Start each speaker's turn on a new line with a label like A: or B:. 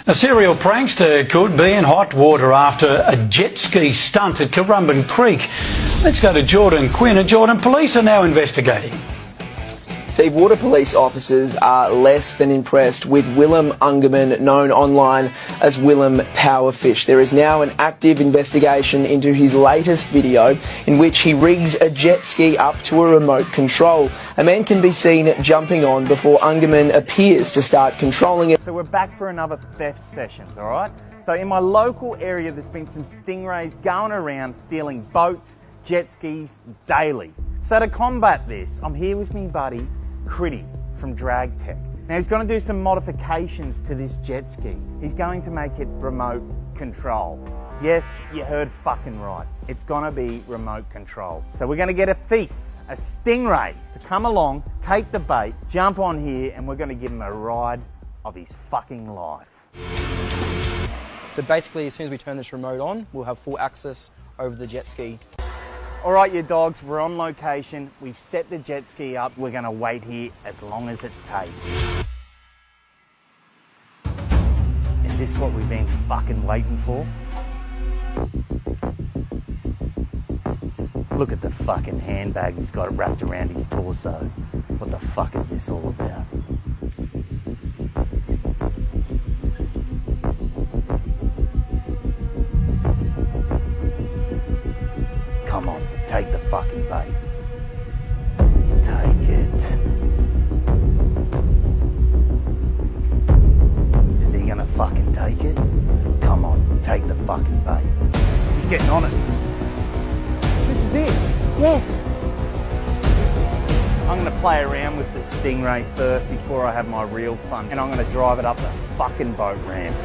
A: A serial prankster could be in hot water after a jet ski stunt at Currumbin Creek. Let's go to Jordan Quinn. And Jordan, police are now investigating.
B: Steve, water police officers are less than impressed with Willem Ungerman, known online as Willem Powerfish. There is now an active investigation into his latest video in which he rigs a jet ski up to a remote control. A man can be seen jumping on before Ungerman appears to start controlling it.
C: So we're back for another theft sessions, all right? So in my local area, there's been some stingrays going around stealing boats, jet skis daily. So to combat this, I'm here with me buddy, Critty from Drag Tech. Now he's going to do some modifications to this jet ski. He's going to make it remote control. Yes, you heard fucking right. It's going to be remote control. So we're going to get a thief, a stingray, to come along, take the bait, jump on here, and we're going to give him a ride of his fucking life.
D: So basically, as soon as we turn this remote on, we'll have full access over the jet ski.
C: All right, you dogs, we're on location. We've set the jet ski up. We're gonna wait here as long as it takes. Is this what we've been fucking waiting for? Look at the fucking handbag he's got wrapped around his torso. What the fuck is this all about? Come on, take the fucking bait. Take it. Is he gonna fucking take it? Come on, take the fucking bait. He's getting on it. This is it. Yes. I'm gonna play around with the stingray first before I have my real fun. And I'm gonna drive it up the fucking boat ramp.